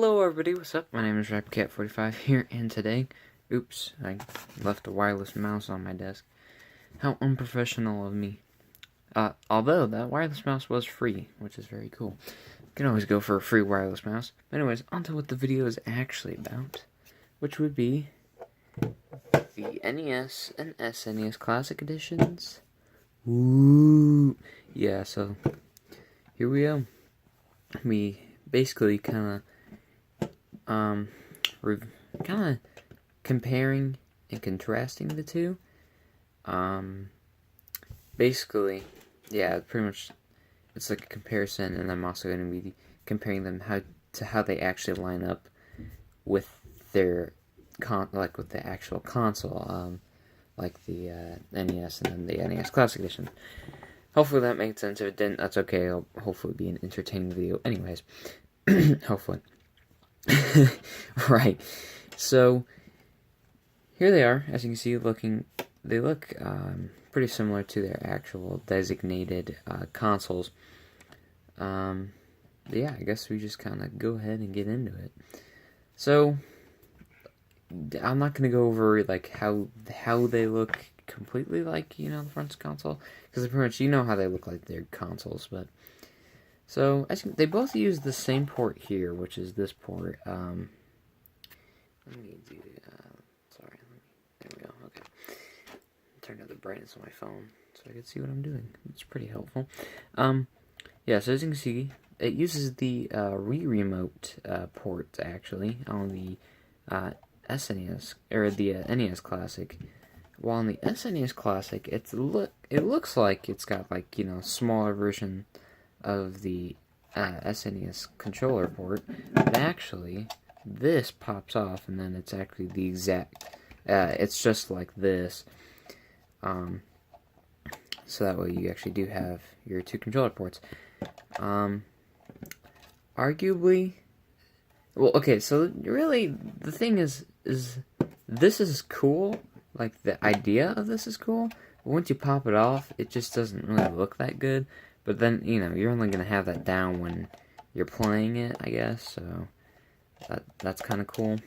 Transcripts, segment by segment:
Hello everybody, what's up? My name is RapCat45 here, and today, oops, I left a wireless mouse on my desk. How unprofessional of me. Although that wireless mouse was free, which is very cool. You can always go for a free wireless mouse. But anyways, on to what the video is actually about, which would be the NES and SNES Classic Editions. Woo! Yeah, so here we go. We basically kind of comparing and contrasting the two. Basically, yeah, pretty much it's like a comparison, and I'm also going to be comparing them how they actually line up with their with the actual console, like the NES and then the NES Classic Edition. Hopefully that made sense. If it didn't, that's okay. It'll hopefully be an entertaining video anyways. Hopefully. Right. So, here they are. As you can see, they look pretty similar to their actual designated consoles. Yeah, I guess we just kind of go ahead and get into it. So, I'm not going to go over like how they look completely like, the front console, because pretty much you know how they look like their consoles. But so they both use the same port here, which is this port. Let me do there we go. Okay, turn down the brightness on my phone so I can see what I'm doing. It's pretty helpful. Yeah, so as you can see, it uses the remote port actually on the SNES or the NES Classic. While on the SNES Classic, it looks like it's got smaller version of the SNES controller port, but actually this pops off, and then it's actually the exact. It's just like this. So that way you actually do have your two controller ports. Arguably, well, okay. So really, the thing is this is cool. Like, the idea of this is cool, but once you pop it off, it just doesn't really look that good. But then, you're only going to have that down when you're playing it, I guess, so that's kind of cool.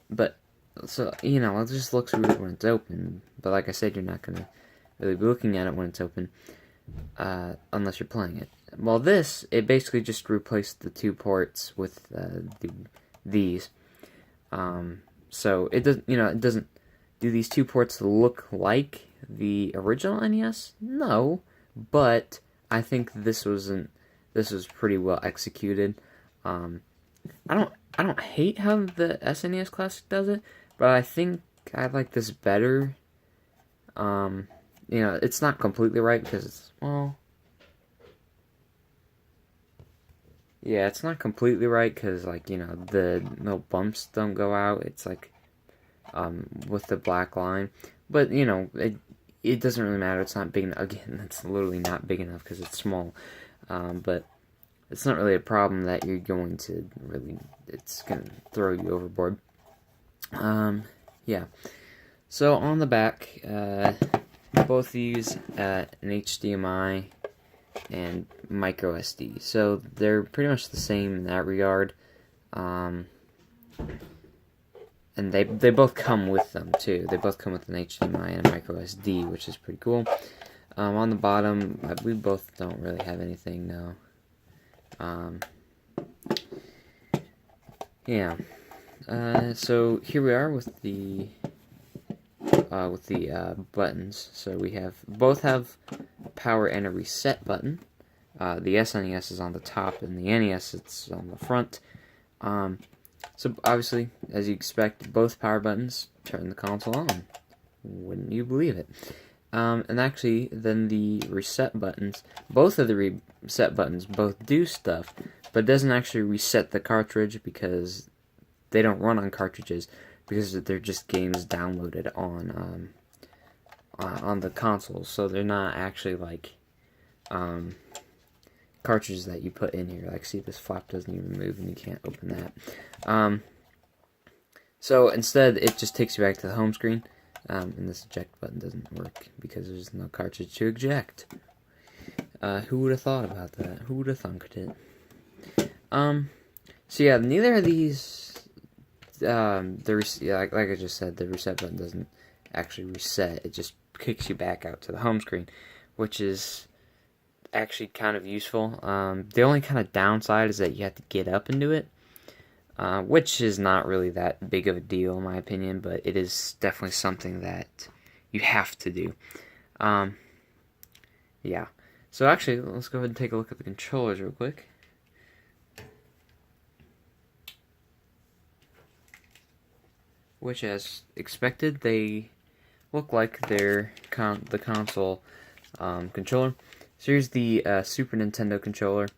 But, so, it just looks weird when it's open, but like I said, you're not going to really be looking at it when it's open, unless you're playing it. Well, it basically just replaced the two ports with these. So it doesn't do these two ports look like the original NES? No, but I think this was pretty well executed. I don't hate how the SNES Classic does it, but I think I like this better. It's not completely right because yeah, it's not completely right because, the no bumps don't go out. It's with the black line. But, it doesn't really matter. It's not big enough. Again, it's literally not big enough because it's small. But it's not really a problem that you're going to it's going to throw you overboard. Yeah. So, on the back, both use an HDMI and micro SD, so they're pretty much the same in that regard, and they both come with them too. They both come with an HDMI and a micro SD, which is pretty cool. On the bottom, we both don't really have anything now. Yeah. So here we are with the buttons. So we both have power and a reset button. The SNES is on the top, and the NES it's on the front. So obviously, as you expect, both power buttons turn the console on. Wouldn't you believe it? And actually, then the reset buttons, both of the reset buttons both do stuff, but it doesn't actually reset the cartridge because they don't run on cartridges, because they're just games downloaded on the consoles, so they're not actually cartridges that you put in here. See, this flap doesn't even move and you can't open that. So instead, it just takes you back to the home screen, and this eject button doesn't work because there's no cartridge to eject. Who would have thought about that? Who would have thunked it? So yeah, neither of these, like I just said, the reset button doesn't actually reset. It just kicks you back out to the home screen, which is actually kind of useful. The only kind of downside is that you have to get up and do it, which is not really that big of a deal in my opinion, but it is definitely something that you have to do. Yeah. So actually, let's go ahead and take a look at the controllers real quick. Which, as expected, they look like they're the console controller. So here's the Super Nintendo controller,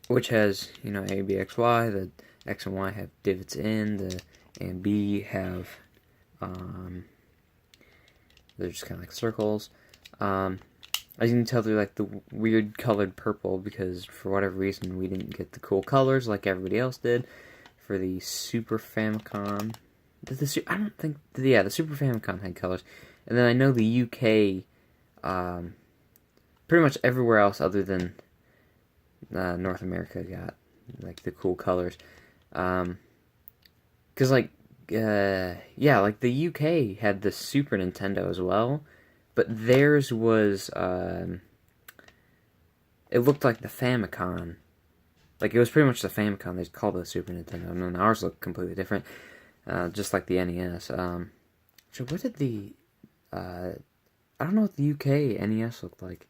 which has, you know, A, B, X, Y. The X and Y have divots in. The A and B have, they're just kind of like circles. As you can tell, they're like the weird colored purple because for whatever reason we didn't get the cool colors like everybody else did for the Super Famicom. I don't think, yeah, the Super Famicom had colors. And then I know the UK, pretty much everywhere else other than North America got like the cool colors. Cause like, yeah, like the UK had the Super Nintendo as well, but theirs was, it looked like the Famicom. Like, it was pretty much the Famicom. They called it the Super Nintendo. And then ours looked completely different, just like the NES. So what did the, I don't know what the UK NES looked like.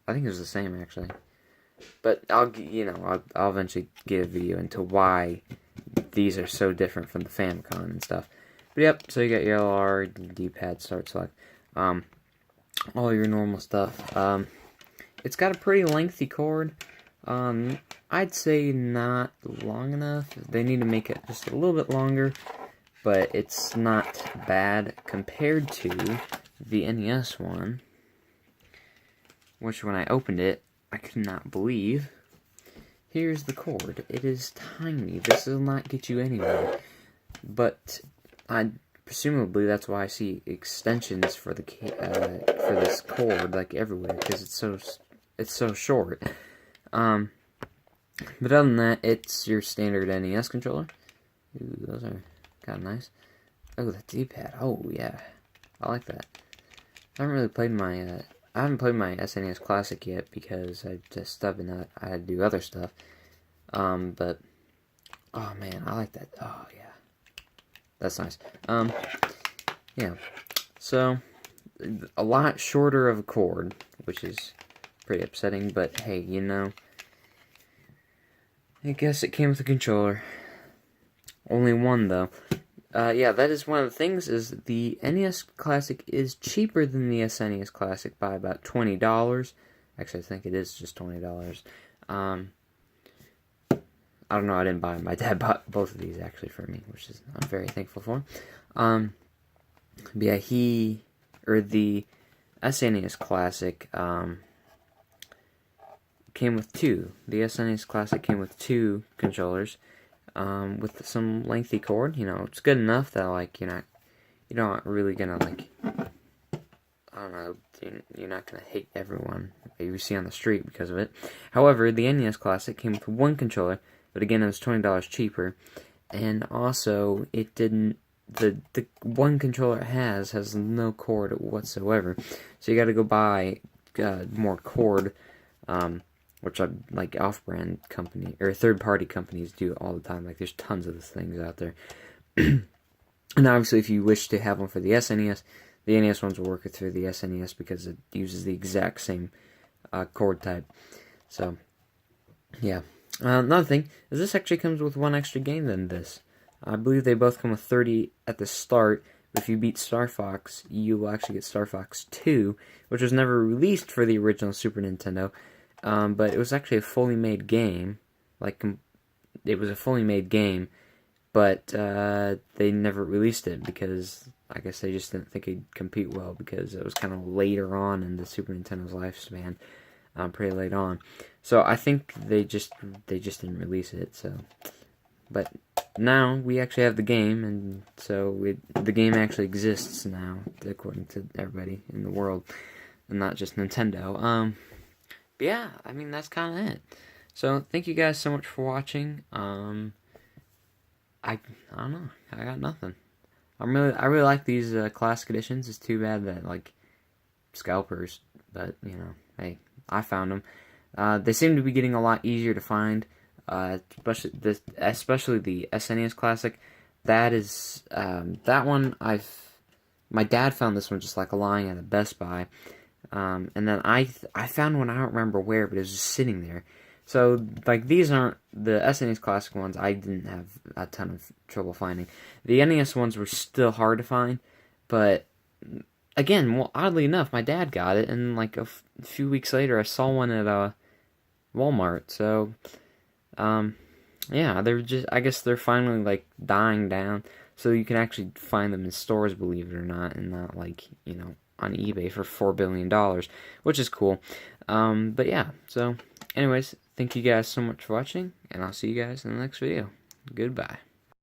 I think it was the same, actually. But I'll eventually get a video into why these are so different from the Famicom and stuff. But yep, so you got your LR, D-pad, start, select, all your normal stuff. It's got a pretty lengthy cord. I'd say not long enough. They need to make it just a little bit longer, but it's not bad compared to the NES one, which when I opened it, I could not believe. Here's the cord. It is tiny. This will not get you anywhere. But presumably that's why I see extensions for the for this cord like everywhere, because it's so short. But other than that, it's your standard NES controller. Ooh, those are kind of nice. Oh, the D-pad. Oh yeah, I like that. I haven't really played my I haven't played my SNES Classic yet because I had to do other stuff. But oh man, I like that. Oh yeah, that's nice. Yeah. So a lot shorter of a cord, which is pretty upsetting. But hey, you know, I guess it came with a controller. Only one though. Yeah, that is one of the things, is the NES Classic is cheaper than the SNES Classic by about $20. Actually, I think it is just $20. I don't know, I didn't buy them. My dad bought both of these, actually, for me, which is I'm very thankful for. But yeah, the SNES Classic, came with two. The SNES Classic came with two controllers. With some lengthy cord, you know, it's good enough that, like, you're not really gonna, like, I don't know, you're not gonna hate everyone that you see on the street because of it. However, the NES Classic came with one controller, but again, it was $20 cheaper, and also, it didn't, the one controller it has no cord whatsoever, so you gotta go buy, more cord, which are like off-brand company or third-party companies do all the time. Like, there's tons of these things out there. And obviously, if you wish to have one for the SNES, the NES ones will work through the SNES because it uses the exact same cord type. So, yeah. Another thing is this actually comes with one extra game than this. I believe they both come with 30 at the start. But if you beat Star Fox, you will actually get Star Fox 2, which was never released for the original Super Nintendo. But it was actually a fully made game. Like, it was a fully made game, but they never released it because I guess they just didn't think it'd compete well because it was kind of later on in the Super Nintendo's lifespan, pretty late on. So I think they just didn't release it. So, but now we actually have the game, and so the game actually exists now, according to everybody in the world, and not just Nintendo. Yeah, I mean, that's kind of it. So thank you guys so much for watching. I don't know. I got nothing. I really like these classic editions. It's too bad that like scalpers, but you know, hey, I found them. They seem to be getting a lot easier to find, especially the SNES Classic. That is that one my dad found this one just like lying at a Best Buy, and then I found one, I don't remember where, but it was just sitting there. So like these aren't the SNES Classic ones. I didn't have a ton of trouble finding. The NES ones were still hard to find, but again, well, oddly enough, my dad got it, and like a few weeks later, I saw one at Walmart. So, yeah, I guess they're finally like dying down, so you can actually find them in stores, believe it or not, and not like on eBay for $4 billion, which is cool. But yeah, so anyways, thank you guys so much for watching, and I'll see you guys in the next video. Goodbye.